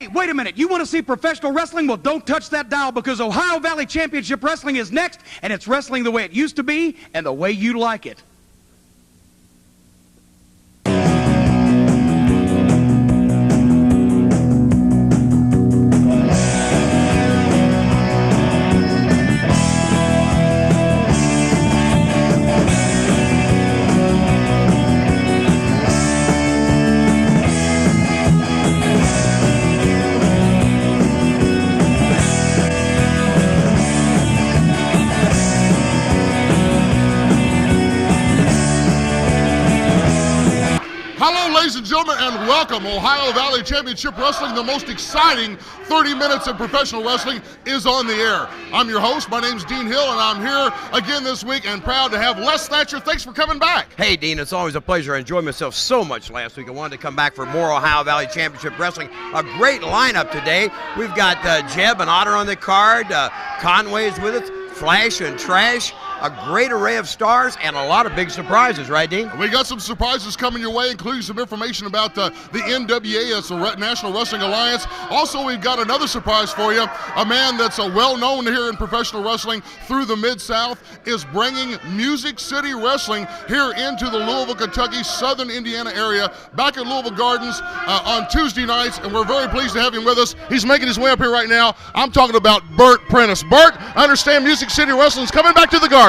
Hey, wait a minute. You want to see professional wrestling? Well, don't touch that dial, because Ohio Valley Championship Wrestling is next, and it's wrestling the way it used to be and the way you like it. Hello, ladies and gentlemen, and welcome. Ohio Valley Championship Wrestling, the most exciting 30 minutes of professional wrestling, is on the air. I'm your host. My name's Dean Hill, and I'm here again this week and proud to have Les Thatcher. Thanks for coming back. Hey, Dean, it's always a pleasure. I enjoyed myself so much last week. I wanted to come back for more Ohio Valley Championship Wrestling. A great lineup today. We've got Jeb and Otter on the card. Conway's with us. Flash and Trash. A great array of stars and a lot of big surprises, right, Dean? We got some surprises coming your way, including some information about the NWA, that's the National Wrestling Alliance. Also, we've got another surprise for you. A man that's well-known here in professional wrestling through the Mid-South is bringing Music City Wrestling here into the Louisville, Kentucky, Southern Indiana area, back at Louisville Gardens on Tuesday nights, and we're very pleased to have him with us. He's making his way up here right now. I'm talking about Bert Prentice. Bert, I understand Music City Wrestling is coming back to the Gardens.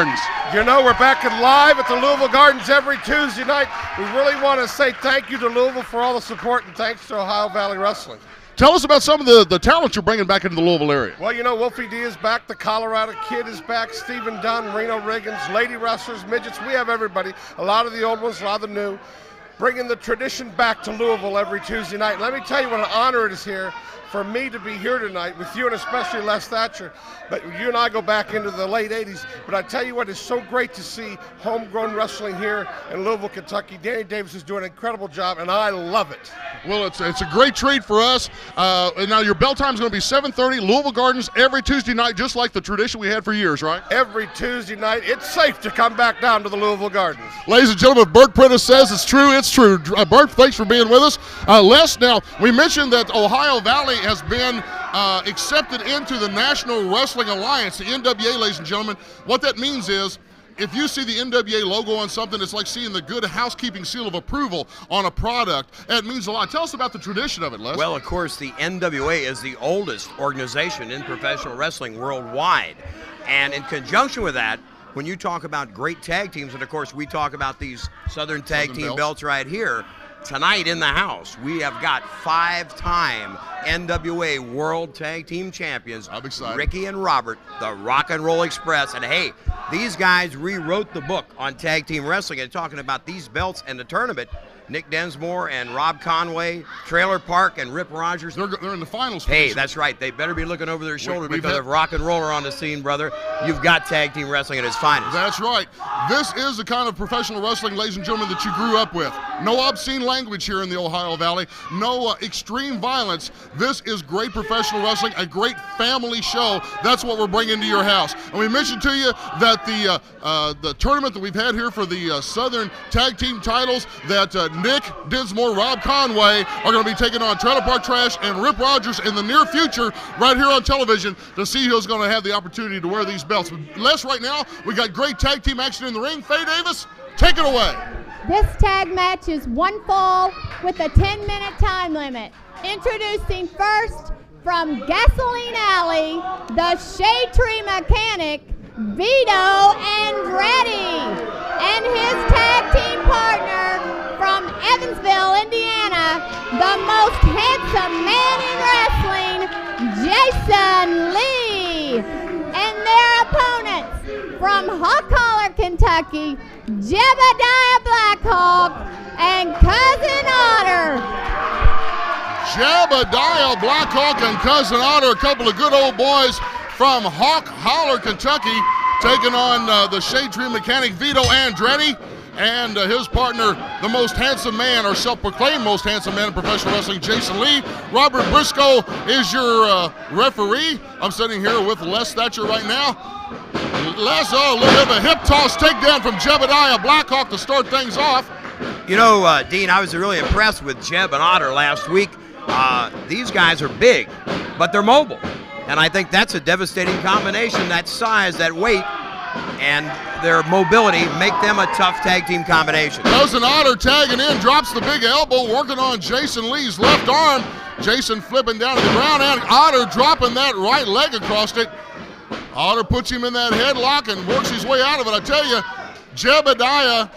You know, we're back and live at the Louisville Gardens every Tuesday night. We really want to say thank you to Louisville for all the support, and thanks to Ohio Valley Wrestling. Tell us about some of the talent you're bringing back into the Louisville area. Well, you know, Wolfie D is back, the Colorado Kid is back, Stephen Dunn, Reno Riggins, lady wrestlers, midgets. We have everybody, a lot of the old ones, a lot of the new, bringing the tradition back to Louisville every Tuesday night. And let me tell you what an honor it is here for me to be here tonight with you, and especially Les Thatcher. But you and I go back into the late 80s. But I tell you what, it's so great to see homegrown wrestling here in Louisville, Kentucky. Danny Davis is doing an incredible job, and I love it. Well, it's a great treat for us. And now your bell time is going to be 7:30, Louisville Gardens, every Tuesday night, just like the tradition we had for years, right? Every Tuesday night. It's safe to come back down to the Louisville Gardens. Ladies and gentlemen, Bert Prentice says it's true. It's true. Bert, thanks for being with us. Les, now, we mentioned that Ohio Valley has been accepted into the National Wrestling Alliance, the NWA, ladies and gentlemen. What that means is, if you see the NWA logo on something, it's like seeing the good housekeeping seal of approval on a product. It means a lot. Tell us about the tradition of it, Les. Well, of course, the NWA is the oldest organization in professional wrestling worldwide. And in conjunction with that, when you talk about great tag teams, and of course we talk about these Southern Tag Team belts right here, tonight in the house, we have got 5-time NWA World Tag Team Champions, I'm excited. Ricky and Robert, the Rock and Roll Express. And hey, these guys rewrote the book on tag team wrestling, and talking about these belts and the tournament. Nick Densmore and Rob Conway, Trailer Park and Rip Rogers. They're in the finals. Hey, that's right. They better be looking over their shoulder because if Rock and Roll are on the scene, brother, you've got tag team wrestling at its finest. That's right. This is the kind of professional wrestling, ladies and gentlemen, that you grew up with. No obscene language here in the Ohio Valley. No extreme violence. This is great professional wrestling, a great family show. That's what we're bringing to your house. And we mentioned to you that the tournament that we've had here for the Southern Tag Team titles, that Nick Densmore, Rob Conway are going to be taking on Trailer Park Trash and Rip Rogers in the near future right here on television to see who's going to have the opportunity to wear these belts. But Les, right now, we got great tag team action in the ring. Faye Davis, take it away. This tag match is one fall with a 10-minute time limit. Introducing first from Gasoline Alley, the Shade Tree Mechanic, Vito Andretti, and his tag team partner from Evansville, Indiana, the most handsome man in wrestling, Jason Lee, and their opponents from Hawk Collar, Kentucky, Jebediah Blackhawk and Cousin Otter. Jebediah Blackhawk and Cousin Otter, a couple of good old boys from Hawk Holler, Kentucky, taking on the Shade Tree Mechanic, Vito Andretti, and his partner, the most handsome man, or self-proclaimed most handsome man in professional wrestling, Jason Lee. Robert Briscoe is your referee. I'm sitting here with Les Thatcher right now. Les, a little bit of a hip toss takedown from Jebediah Blackhawk to start things off. You know, Dean, I was really impressed with Jeb and Otter last week. These guys are big, but they're mobile. And I think that's a devastating combination. That size, that weight, and their mobility make them a tough tag team combination. Cousin Otter tagging in, drops the big elbow, working on Jason Lee's left arm. Jason flipping down to the ground, and Otter dropping that right leg across it. Otter puts him in that headlock and works his way out of it. I tell you, Jebediah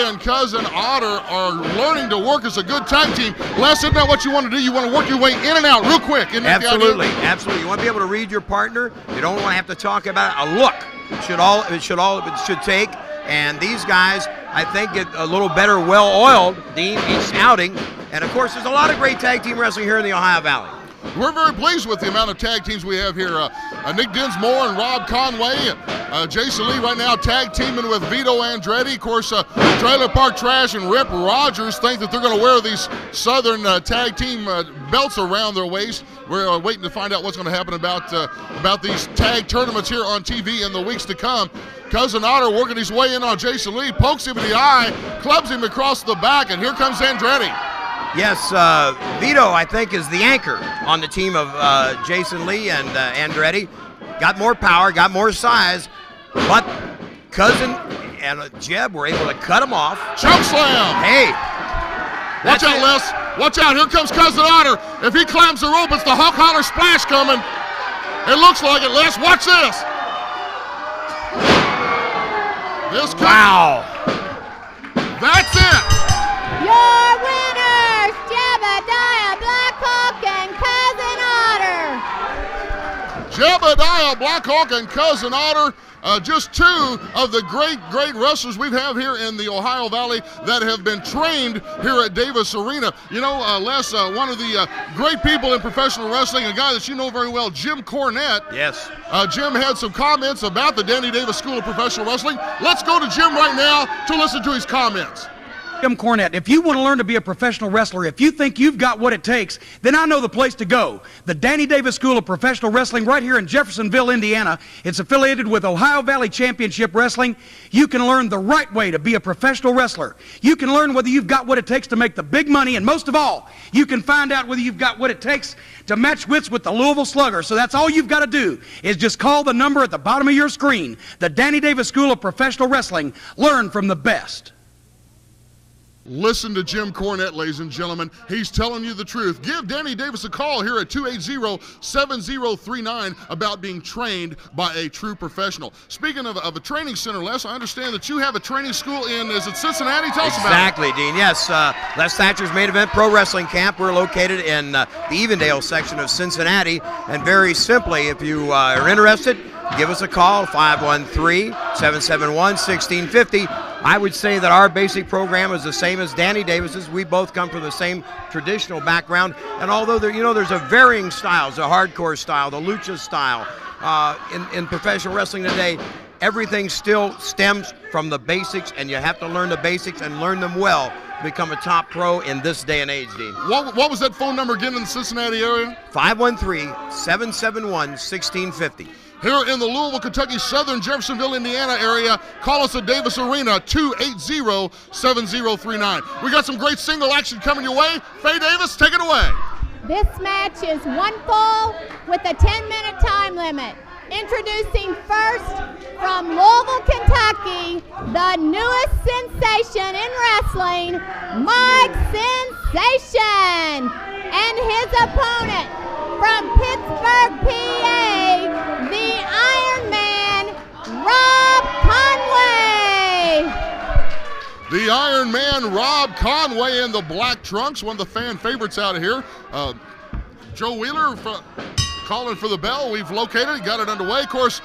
and Cousin Otter are learning to work as a good tag team. Les, isn't that what you want to do? You want to work your way in and out real quick. Isn't that absolutely, absolutely. You want to be able to read your partner. You don't want to have to talk about it. A look it should take. And these guys, I think, get a little better, well-oiled, Dean, each outing. And of course, there's a lot of great tag team wrestling here in the Ohio Valley. We're very pleased with the amount of tag teams we have here. Nick Dinsmore and Rob Conway. Jason Lee right now tag teaming with Vito Andretti. Of course, Trailer Park Trash and Rip Rogers think that they're going to wear these Southern tag team belts around their waist. We're waiting to find out what's going to happen about these tag tournaments here on TV in the weeks to come. Cousin Otter working his way in on Jason Lee, pokes him in the eye, clubs him across the back, and here comes Andretti. Yes, Vito, I think, is the anchor on the team of Jason Lee and Andretti. Got more power, got more size, but Cousin and Jeb were able to cut him off. Choke slam! Hey! Watch out, Les. Watch out. Here comes Cousin Otter. If he climbs the rope, it's the Hawk Holler Splash coming. It looks like it, Les. Watch this. Wow. That's it. Your winners, Jebediah Blackhawk and Cousin Otter. Jebediah Blackhawk and Cousin Otter. Just two of the great wrestlers we have here in the Ohio Valley that have been trained here at Davis Arena. You know, Les, one of the great people in professional wrestling, a guy that you know very well, Jim Cornette. Yes. Jim had some comments about the Danny Davis School of Professional Wrestling. Let's go to Jim right now to listen to his comments. Jim Cornette, if you want to learn to be a professional wrestler, if you think you've got what it takes, then I know the place to go. The Danny Davis School of Professional Wrestling right here in Jeffersonville, Indiana. It's affiliated with Ohio Valley Championship Wrestling. You can learn the right way to be a professional wrestler. You can learn whether you've got what it takes to make the big money, and most of all, you can find out whether you've got what it takes to match wits with the Louisville Slugger. So that's all you've got to do is just call the number at the bottom of your screen. The Danny Davis School of Professional Wrestling. Learn from the best. Listen to Jim Cornette, ladies and gentlemen. He's telling you the truth. Give Danny Davis a call here at 280-7039 about being trained by a true professional. Speaking of a training center, Les, I understand that you have a training school in, is it Cincinnati? Tell us about it. Exactly, Dean. Yes, Les Thatcher's Main Event Pro Wrestling Camp. We're located in the Evendale section of Cincinnati. And very simply, if you are interested, give us a call, 513-771-1650. I would say that our basic program is the same as Danny Davis's. We both come from the same traditional background. And although there's a varying styles, the hardcore style, the lucha style, in professional wrestling today, everything still stems from the basics, and you have to learn the basics and learn them well to become a top pro in this day and age, Dean. What was that phone number again in the Cincinnati area? 513-771-1650. Here in the Louisville, Kentucky, Southern Jeffersonville, Indiana area, call us at Davis Arena, 280-7039. We got some great single action coming your way. Faye Davis, take it away. This match is one fall with a 10-minute time limit. Introducing first from Louisville, Kentucky, the newest sensation in wrestling, Mike Sensation, and his opponent from Pittsburgh, PA, the Iron Man, Rob Conway. The Iron Man, Rob Conway, in the black trunks, one of the fan favorites out of here. Joe Wheeler calling for the bell. We've located it, got it underway. Of course,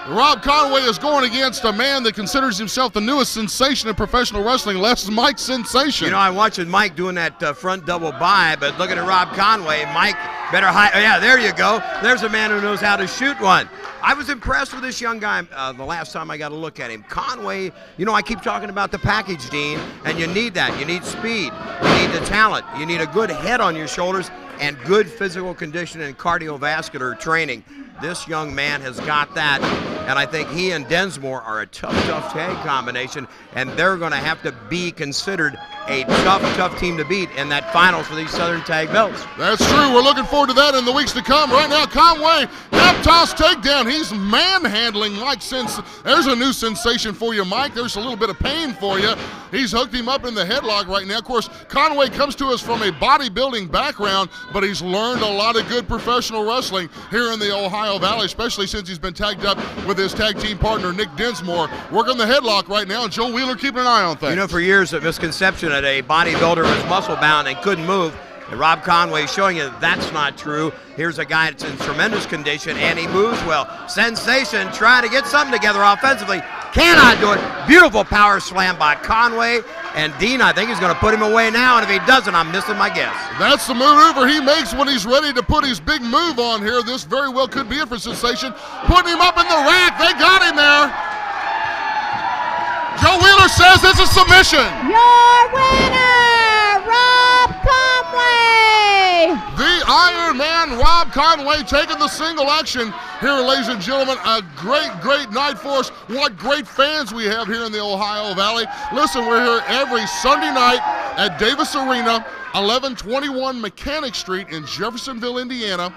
Rob Conway is going against a man that considers himself the newest sensation in professional wrestling. Les, Mike Sensation. You know, I'm watching Mike doing that front double by, but looking at Rob Conway, Mike better hide. Oh, yeah, there you go. There's a man who knows how to shoot one. I was impressed with this young guy the last time I got a look at him. Conway, you know, I keep talking about the package, Dean, and you need that. You need speed. You need the talent. You need a good head on your shoulders and good physical condition and cardiovascular training. This young man has got that, and I think he and Densmore are a tough tag combination, and they're going to have to be considered a tough team to beat in that finals for these Southern Tag belts. That's true. We're looking forward to that in the weeks to come. Right now, Conway, half toss takedown. He's manhandling Mike. There's a new sensation for you, Mike. There's a little bit of pain for you. He's hooked him up in the headlock right now. Of course, Conway comes to us from a bodybuilding background, but he's learned a lot of good professional wrestling here in the Ohio Valley, especially since he's been tagged up with his tag team partner, Nick Dinsmore, working the headlock right now, and Joe Wheeler keeping an eye on things. You know, for years, a misconception that a bodybuilder was muscle-bound and couldn't move. And Rob Conway showing you that's not true. Here's a guy that's in tremendous condition, and he moves well. Sensation trying to get something together offensively. Cannot do it. Beautiful power slam by Conway. And Dean, I think, he's going to put him away now, and if he doesn't, I'm missing my guess. That's the maneuver he makes when he's ready to put his big move on here. This very well could be it for Sensation. Putting him up in the rack. They got him there. Joe Wheeler says it's a submission. Your winner, Rob Conway. The Iron Man, Rob Conway, taking the single action here, ladies and gentlemen. A great night for us. What great fans we have here in the Ohio Valley. Listen, we're here every Sunday night at Davis Arena, 1121 Mechanic Street in Jeffersonville, Indiana.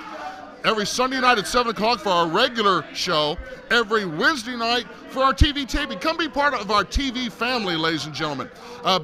Every Sunday night at 7 o'clock for our regular show. Every Wednesday night for our TV taping. Come be part of our TV family, ladies and gentlemen.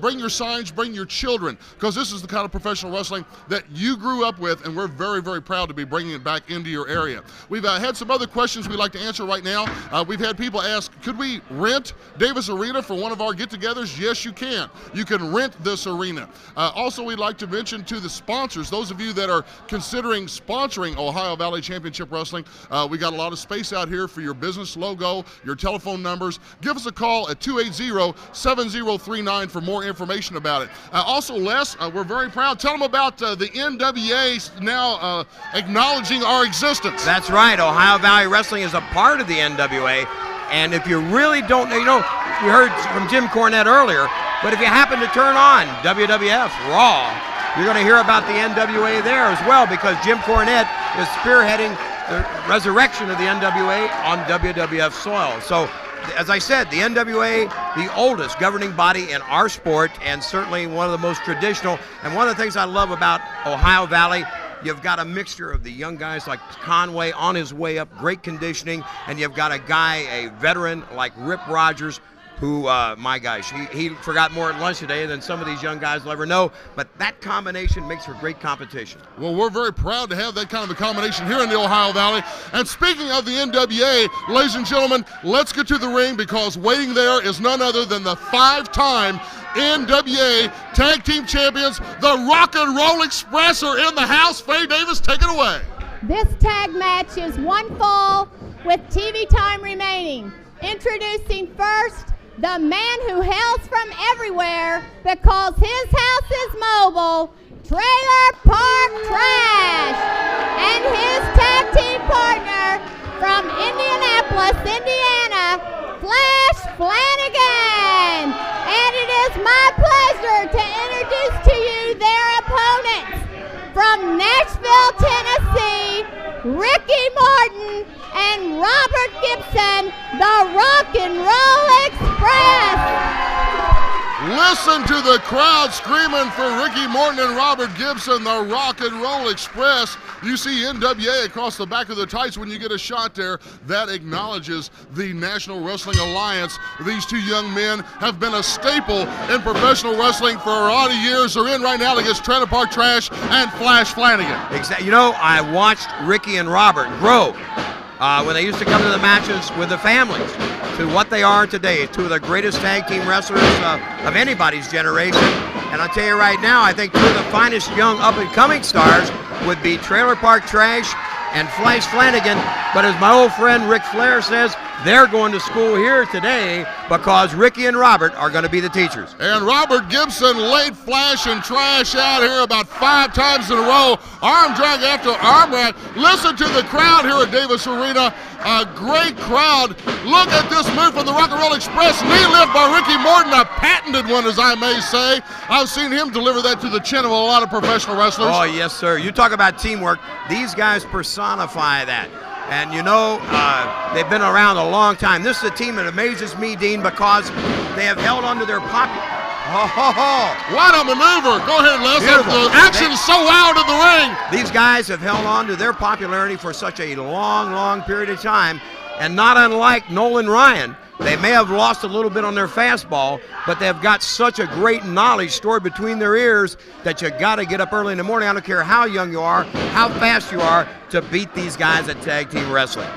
Bring your signs, bring your children, because this is the kind of professional wrestling that you grew up with, and we're very proud to be bringing it back into your area. We've had some other questions we'd like to answer right now. We've had people ask, could we rent Davis Arena for one of our get-togethers? Yes, you can. You can rent this arena. Also, we'd like to mention to the sponsors, those of you that are considering sponsoring Ohio Valley Championship Wrestling, we got a lot of space out here for your business logo, your telephone numbers. Give us a call at 280-7039 for more information about it. Also, Les, we're very proud. Tell them about the NWA now acknowledging our existence. That's right. Ohio Valley Wrestling is a part of the NWA. And if you really don't know, we heard from Jim Cornette earlier, but if you happen to turn on WWF Raw, you're going to hear about the NWA there as well, because Jim Cornette is spearheading the resurrection of the NWA on WWF soil. So, as I said, the NWA, the oldest governing body in our sport, and certainly one of the most traditional. And one of the things I love about Ohio Valley, you've got a mixture of the young guys like Conway on his way up, great conditioning, and you've got a guy, a veteran like Rip Rogers, who, my gosh, he forgot more at lunch today than some of these young guys will ever know. But that combination makes for great competition. Well, we're very proud to have that kind of a combination here in the Ohio Valley. And speaking of the NWA, ladies and gentlemen, let's get to the ring, because waiting there is none other than the 5-time NWA Tag Team Champions, the Rock and Roll Express, are in the house. Faye Davis, take it away. This tag match is one fall with TV time remaining. Introducing first, the man who hails from everywhere because his house is mobile, Trailer Park Trash, and his tag team partner from Indianapolis, Indiana, Flash Flanagan. And it is my pleasure to introduce to you their opponents. From Nashville, Tennessee, Ricky Morton and Robert Gibson, the Rock and Roll Express. Listen to the crowd screaming for Ricky Morton and Robert Gibson, the Rock and Roll Express. You see NWA across the back of the tights when you get a shot there. That acknowledges the National Wrestling Alliance. These two young men have been a staple in professional wrestling for a lot of years. They're in right now against Trailer Park Trash and Flash Flanagan. Exactly. You know, I watched Ricky and Robert grow when they used to come to the matches with the families to what they are today, two of the greatest tag team wrestlers of anybody's generation. And I'll tell you right now, I think two of the finest young up-and-coming stars would be Trailer Park Trash and Flash Flanagan. But as my old friend Ric Flair says, they're going to school here today because Ricky and Robert are going to be the teachers. And Robert Gibson laid Flash and Trash out here about 5 times in a row. Arm drag after arm drag. Listen to the crowd here at Davis Arena. A great crowd. Look at this move from the Rock and Roll Express. Knee lift by Ricky Morton, a patented one, as I may say. I've seen him deliver that to the chin of a lot of professional wrestlers. Oh, yes, sir. You talk about teamwork. These guys personify that. And, you know, they've been around a long time. This is a team that amazes me, Dean, because they have held onto their What a maneuver. Go ahead, Les. Beautiful. The action is so wild in the ring. These guys have held on to their popularity for such a long, long period of time, and not unlike Nolan Ryan, they may have lost a little bit on their fastball, but they've got such a great knowledge stored between their ears that you got to get up early in the morning. I don't care how young you are, how fast you are, to beat these guys at tag team wrestling.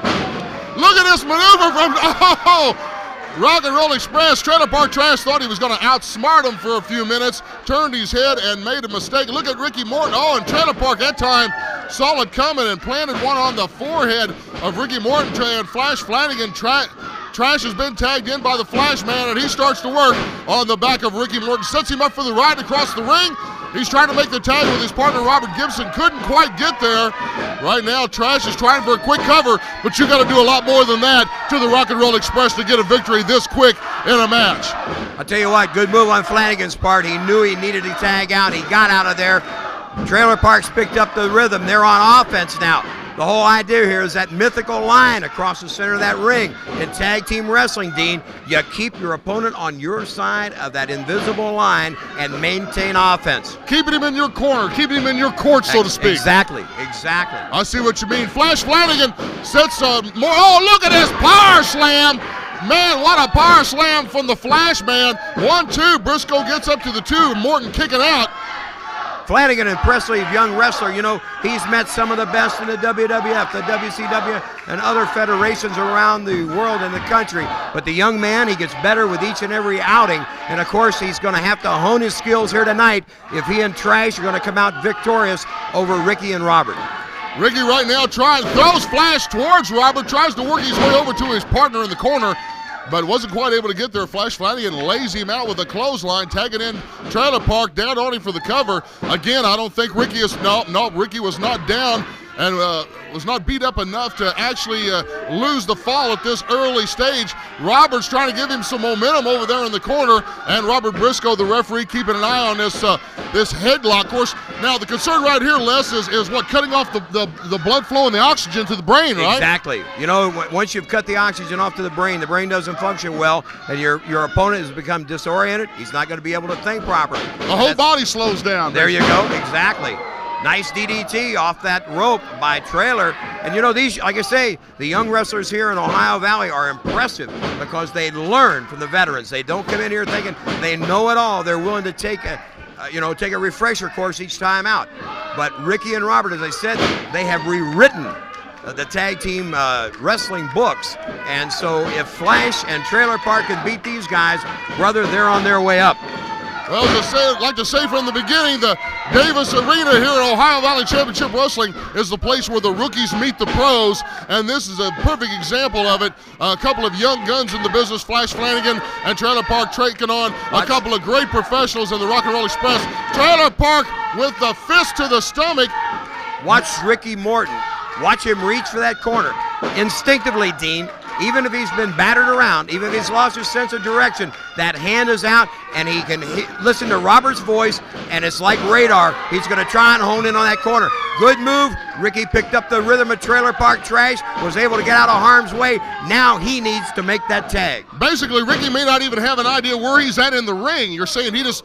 Look at this maneuver from Rock and Roll Express. Trailer Park Trash thought he was going to outsmart him for a few minutes, turned his head and made a mistake. Look at Ricky Morton. Oh, and Trailer Park that time saw it coming and planted one on the forehead of Ricky Morton. And Flash Flanagan, Trash has been tagged in by the Flash Man, and he starts to work on the back of Ricky Morton. Sets him up for the ride across the ring. He's trying to make the tag with his partner, Robert Gibson. Couldn't quite get there. Right now, Trash is trying for a quick cover, but you got to do a lot more than that to the Rock and Roll Express to get a victory this quick in a match. I'll tell you what, good move on Flanagan's part. He knew he needed to tag out. He got out of there. Trailer Park's picked up the rhythm. They're on offense now. The whole idea here is that mythical line across the center of that ring. In tag team wrestling, Dean, you keep your opponent on your side of that invisible line and maintain offense. Keeping him in your corner, keeping him in your court, so to speak. Exactly. I see what you mean. Flash Flanagan sets more. Oh, look at this power slam. Man, what a power slam from the Flash Man. 1-2. Briscoe gets up to the 2. Morton kicking out. Flanagan, impressive young wrestler. You know, he's met some of the best in the WWF, the WCW, and other federations around the world and the country. But the young man, he gets better with each and every outing. And, of course, he's going to have to hone his skills here tonight if he and Trash are going to come out victorious over Ricky and Robert. Ricky right now throws Flash towards Robert, tries to work his way over to his partner in the corner, but wasn't quite able to get there. Flash Flanagan lays him out with a clothesline, tagging in Trailer Park down on him for the cover. Again, I don't think Ricky Ricky was not down and was not beat up enough to actually lose the fall at this early stage. Robert's trying to give him some momentum over there in the corner, and Robert Briscoe, the referee, keeping an eye on this headlock. Of course, now the concern right here, Les, is what, cutting off the blood flow and the oxygen to the brain, right? Exactly. You know, once you've cut the oxygen off to the brain doesn't function well, and your opponent has become disoriented. He's not going to be able to think properly. The whole body slows down. There you go. Exactly. Nice DDT off that rope by Trailer. And you know, these, like I say, the young wrestlers here in Ohio Valley are impressive because they learn from the veterans. They don't come in here thinking they know it all. They're willing to take a refresher course each time out. But Ricky and Robert, as I said, they have rewritten the tag team wrestling books. And so if Flash and Trailer Park can beat these guys, brother, they're on their way up. Well, as I like to say from the beginning, the Davis Arena here at Ohio Valley Championship Wrestling is the place where the rookies meet the pros, and this is a perfect example of it. A couple of young guns in the business, Flash Flanagan and Trailer Park taking on a couple of great professionals in the Rock and Roll Express. Trailer Park with the fist to the stomach. Watch Ricky Morton. Watch him reach for that corner. Instinctively, Dean, even if he's been battered around, even if he's lost his sense of direction, that hand is out, and he can listen to Robert's voice, and it's like radar. He's going to try and hone in on that corner. Good move. Ricky picked up the rhythm of Trailer Park Trash, was able to get out of harm's way. Now he needs to make that tag. Basically, Ricky may not even have an idea where he's at in the ring. You're saying it's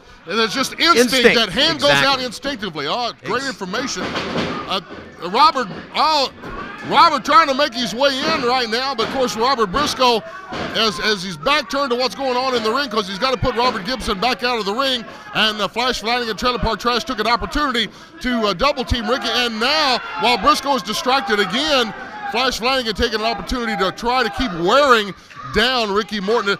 just instinct. That hand goes out instinctively. Oh, great information. Robert trying to make his way in right now, but of course Robert Briscoe, as he's back turned to what's going on in the ring, because he's got to put Robert Gibson back out of the ring, and Flash Flanagan, Trailer Park Trash took an opportunity to double team Ricky, and now while Briscoe is distracted again, Flash Flanagan taking an opportunity to try to keep wearing down Ricky Morton,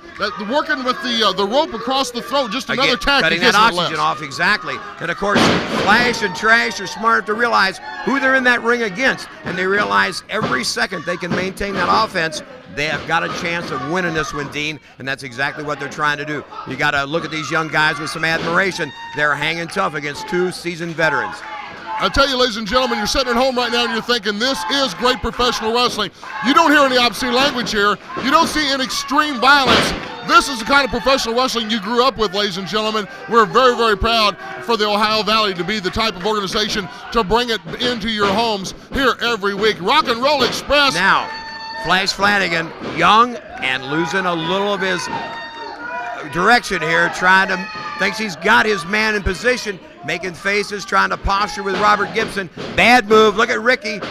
working with the rope across the throat, just another tactic. Cutting that oxygen off, exactly. And of course, Flash and Trash are smart enough to realize who they're in that ring against, and they realize every second they can maintain that offense, they have got a chance of winning this one, Dean, and that's exactly what they're trying to do. You got to look at these young guys with some admiration. They're hanging tough against two seasoned veterans. I tell you, ladies and gentlemen, you're sitting at home right now and you're thinking, this is great professional wrestling. You don't hear any obscene language here. You don't see any extreme violence. This is the kind of professional wrestling you grew up with, ladies and gentlemen. We're very, very proud for the Ohio Valley to be the type of organization to bring it into your homes here every week. Rock and Roll Express. Now, Flash Flanagan, young and losing a little of his direction here, trying to Thinks he's got his man in position, making faces, trying to posture with Robert Gibson. Bad move. Look at Ricky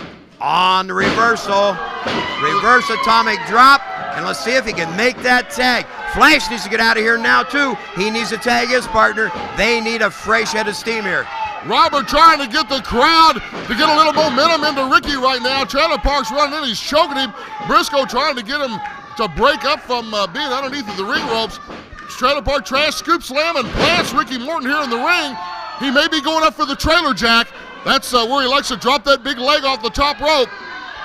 on the reversal. Reverse atomic drop. And let's see if he can make that tag. Flash needs to get out of here now, too. He needs to tag his partner. They need a fresh head of steam here. Robert trying to get the crowd to get a little momentum into Ricky right now. Trailer Park's running in. He's choking him. Briscoe trying to get him to break up from being underneath of the ring ropes. Trailer Park trash scoop slam and plants Ricky Morton here in the ring. He may be going up for the trailer jack. That's where he likes to drop that big leg off the top rope.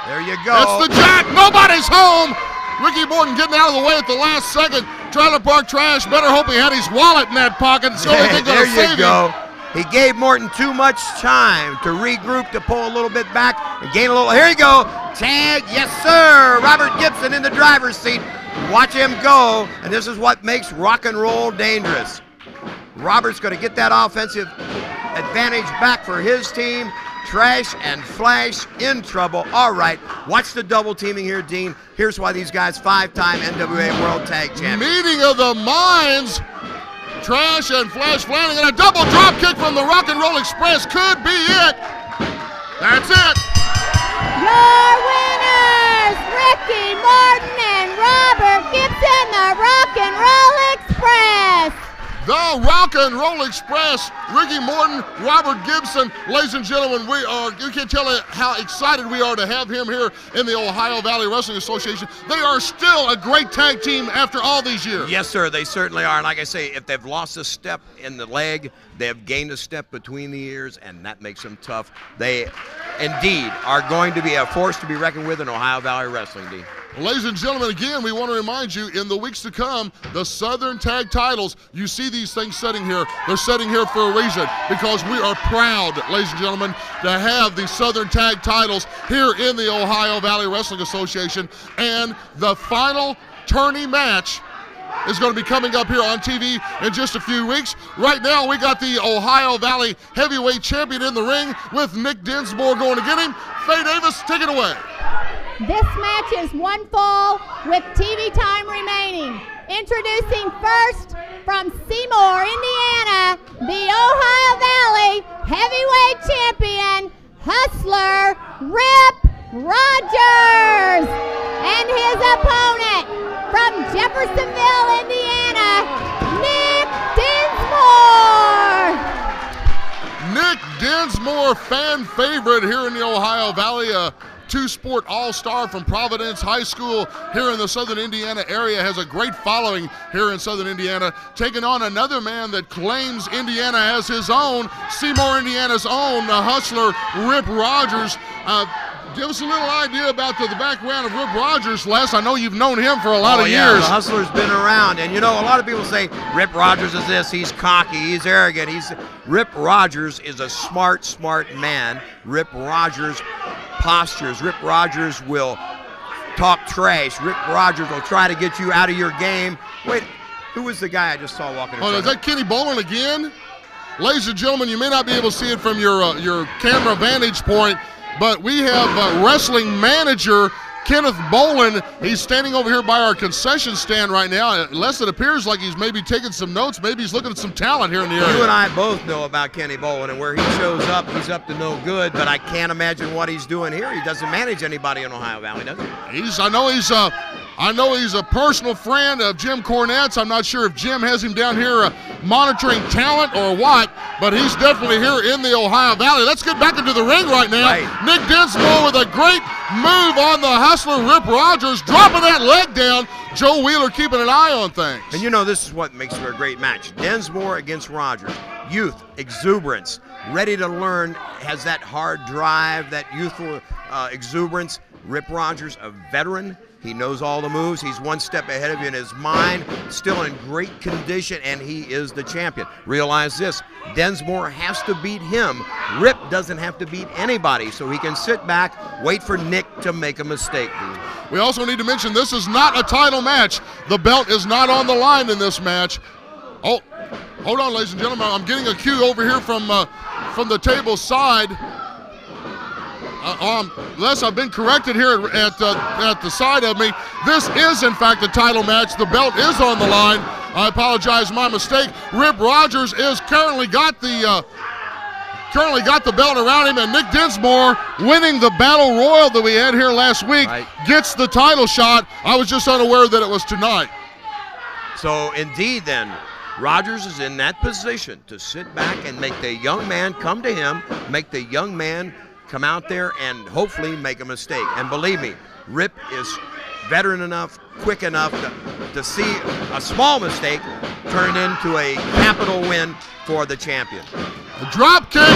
There you go. That's the jack. Nobody's home. Ricky Morton getting out of the way at the last second. Trailer Park trash better hope he had his wallet in that pocket. It's the only thing there gonna save you go. him. He gave Morton too much time to regroup, to pull a little bit back and gain a little. Here you go. Tag, yes, sir. Robert Gibson in the driver's seat. Watch him go, and this is what makes rock and roll dangerous. Robert's going to get that offensive advantage back for his team. Trash and Flash in trouble. All right, watch the double teaming here, Dean. Here's why these guys 5-time NWA World Tag Champions. Meeting of the minds. Trash and Flash Flanagan. A double drop kick from the Rock and Roll Express could be it. That's it. Your winners, Ricky Morton and Robert Gibson, the Rock and Roll Express. The Rock and Roll Express, Ricky Morton, Robert Gibson. Ladies and gentlemen, you can't tell how excited we are to have him here in the Ohio Valley Wrestling Association. They are still a great tag team after all these years. Yes, sir, they certainly are. And like I say, if they've lost a step in the leg, they have gained a step between the ears, and that makes them tough. They indeed are going to be a force to be reckoned with in Ohio Valley Wrestling, Dean. Ladies and gentlemen, again, we want to remind you, in the weeks to come, the Southern Tag Titles, you see these things setting here. They're setting here for a reason, because we are proud, ladies and gentlemen, to have the Southern Tag Titles here in the Ohio Valley Wrestling Association. And the final tourney match is going to be coming up here on TV in just a few weeks. Right now, we got the Ohio Valley Heavyweight Champion in the ring with Nick Dinsmore going to get him. Faye Davis, take it away. This match is one fall with TV time remaining. Introducing first from Seymour, Indiana, the Ohio Valley Heavyweight Champion, Hustler Rip Rogers, and his opponent from Jeffersonville, Indiana, Nick Dinsmore. Nick Dinsmore, fan favorite here in the Ohio Valley, two-sport all-star from Providence High School here in the Southern Indiana area, has a great following here in Southern Indiana, taking on another man that claims Indiana as his own, Seymour, Indiana's own, the Hustler, Rip Rogers. Give us a little idea about the background of Rip Rogers, Les. I know you've known him for a lot of years. The Hustler's been around, and you know, a lot of people say Rip Rogers is this, he's cocky, he's arrogant. Rip Rogers is a smart man. Rip Rogers postures. Rip Rogers will talk trash. Rip Rogers will try to get you out of your game. Wait, who was the guy I just saw walking in front is that Kenny Bolin again? Ladies and gentlemen, you may not be able to see it from your camera vantage point, but we have wrestling manager Kenneth Bolin. He's standing over here by our concession stand right now. Unless it appears like he's maybe taking some notes, maybe he's looking at some talent here in the area. You and I both know about Kenny Bolin, and where he shows up, he's up to no good, but I can't imagine what he's doing here. He doesn't manage anybody in Ohio Valley, does he? I know he's a personal friend of Jim Cornette's. I'm not sure if Jim has him down here monitoring talent or what, but he's definitely here in the Ohio Valley. Let's get back into the ring right now. Right. Nick Dinsmore with a great move on the Hustler, Rip Rogers, dropping that leg down. Joe Wheeler keeping an eye on things. And you know, this is what makes for a great match. Dinsmore against Rogers. Youth, exuberance, ready to learn, has that hard drive, that youthful exuberance. Rip Rogers, a veteran. He knows all the moves. He's one step ahead of you in his mind, still in great condition, and he is the champion. Realize this, Dinsmore has to beat him. Rip doesn't have to beat anybody, so he can sit back, wait for Nick to make a mistake. We also need to mention this is not a title match. The belt is not on the line in this match. Oh, hold on, ladies and gentlemen. I'm getting a cue over here from the table side. Les, I've been corrected here at the side of me. This is, in fact, a title match. The belt is on the line. I apologize, my mistake. Rip Rogers is currently got the belt around him, and Nick Dinsmore, winning the Battle Royal that we had here last week, gets the title shot. I was just unaware that it was tonight. So indeed then, Rogers is in that position to sit back and make the young man come to him, make the young man come out there and hopefully make a mistake. And believe me, Rip is veteran enough, quick enough to see a small mistake turn into a capital win for the champion. A drop kick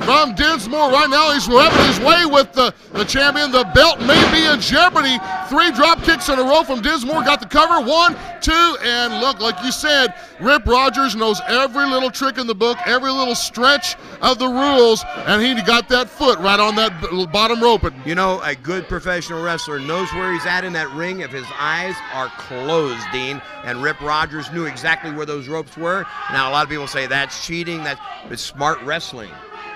from Dinsmore. Right now he's having his way with the champion. The belt may be in jeopardy. 3 drop kicks in a row from Dinsmore. Got the cover. 1, 2, and look, like you said, Rip Rogers knows every little trick in the book, every little stretch of the rules, and he got that foot right on that bottom rope. You know, a good professional wrestler knows where he's at in that ring if his eyes are closed, Dean, and Rip Rogers knew exactly where those ropes were. Now, a lot of people say that's cheating. It's smart wrestling.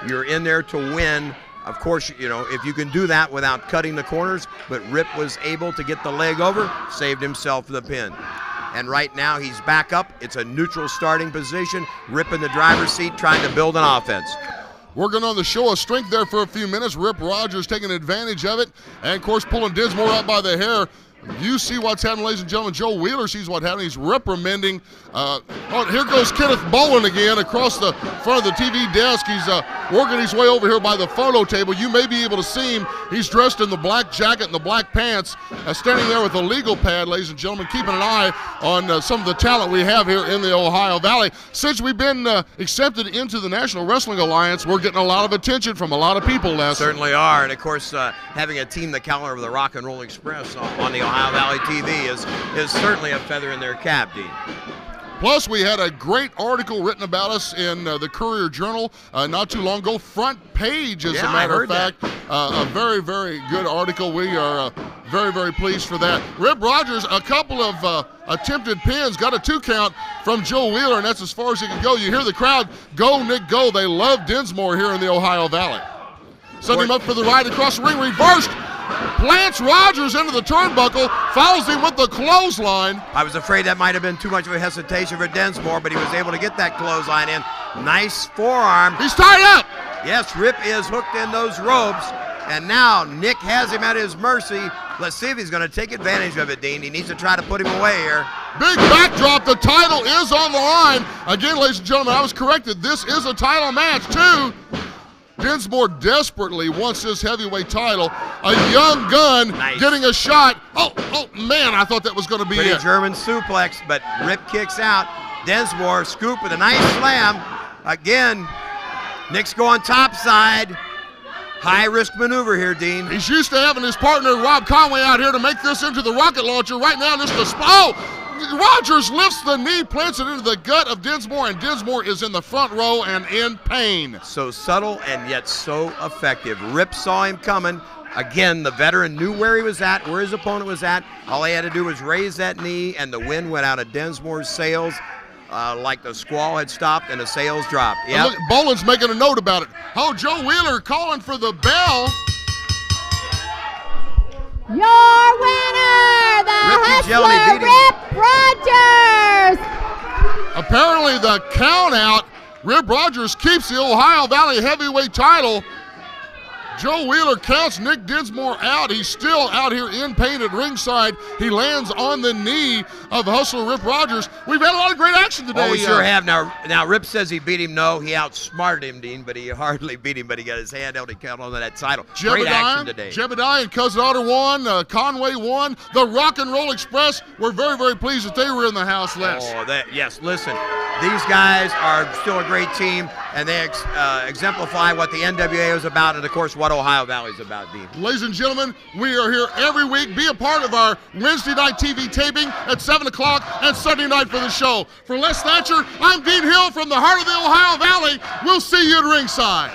You're in there to win. Of course, you know, if you can do that without cutting the corners, but Rip was able to get the leg over, saved himself the pin. And right now he's back up. It's a neutral starting position. Rip in the driver's seat trying to build an offense. Working on the show of strength there for a few minutes. Rip Rogers taking advantage of it, and of course pulling Dinsmore out by the hair. You see what's happening, ladies and gentlemen. Joe Wheeler sees what's happening. He's reprimanding. Here goes Kenneth Bowen again across the front of the TV desk. He's working his way over here by the photo table. You may be able to see him. He's dressed in the black jacket and the black pants, standing there with a legal pad, ladies and gentlemen, keeping an eye on some of the talent we have here in the Ohio Valley. Since we've been accepted into the National Wrestling Alliance, we're getting a lot of attention from a lot of people, Les. Certainly are. And, of course, having a team the caliber of the Rock and Roll Express on the Ohio Valley TV is certainly a feather in their cap, Dean. Plus, we had a great article written about us in the Courier Journal not too long ago. Front page, as a matter of fact. A very, very good article. We are very, very pleased for that. Rip Rogers, a couple of attempted pins, got a 2 count from Joe Wheeler, and that's as far as he can go. You hear the crowd, go, Nick, go. They love Dinsmore here in the Ohio Valley. Setting him up for the ride across the ring, reversed. Plants Rogers into the turnbuckle, follows him with the clothesline. I was afraid that might have been too much of a hesitation for Dinsmore, but he was able to get that clothesline in. Nice forearm. He's tied up. Yes, Rip is hooked in those ropes, and now Nick has him at his mercy. Let's see if he's going to take advantage of it, Dean. He needs to try to put him away here. Big backdrop. The title is on the line. Again, ladies and gentlemen, I was corrected. This is a title match, too. Dinsmore desperately wants this heavyweight title. A young gun getting a shot. Oh, man, I thought that was going to be Pretty it. German suplex, but Rip kicks out. Dinsmore scoop with a nice slam. Again, Nick's going topside. High-risk maneuver here, Dean. He's used to having his partner, Rob Conway, out here to make this into the rocket launcher. Right now, this is Rogers lifts the knee, plants it into the gut of Dinsmore, and Dinsmore is in the front row and in pain. So subtle and yet so effective. Rip saw him coming. Again, the veteran knew where he was at, where his opponent was at. All he had to do was raise that knee, and the wind went out of Dinsmore's sails like the squall had stopped and the sails dropped. Yep. Look, Boland's making a note about it. Oh, Joe Wheeler calling for the bell. Your winner, the Hustler, Rip Rogers. Apparently the count out, Rip Rogers keeps the Ohio Valley heavyweight title. Joe Wheeler counts Nick Dinsmore out. He's still out here in pain at ringside. He lands on the knee of Hustler Rip Rogers. We've had a lot of great action today. Oh, we sure have. Now, Rip says he beat him. No, he outsmarted him, Dean, but he hardly beat him, but he got his hand out. He count on that title. Great action today. Jebediah and Cousin Otter won. Conway won. The Rock and Roll Express, we're very, very pleased that they were in the house, Les. Oh, yes, listen. These guys are still a great team, and they exemplify what the NWA is about, and, of course, what Ohio Valley is about, Dean. Ladies and gentlemen, we are here every week. Be a part of our Wednesday night TV taping at 7 o'clock and Sunday night for the show. For Les Thatcher, I'm Dean Hill from the heart of the Ohio Valley. We'll see you at ringside.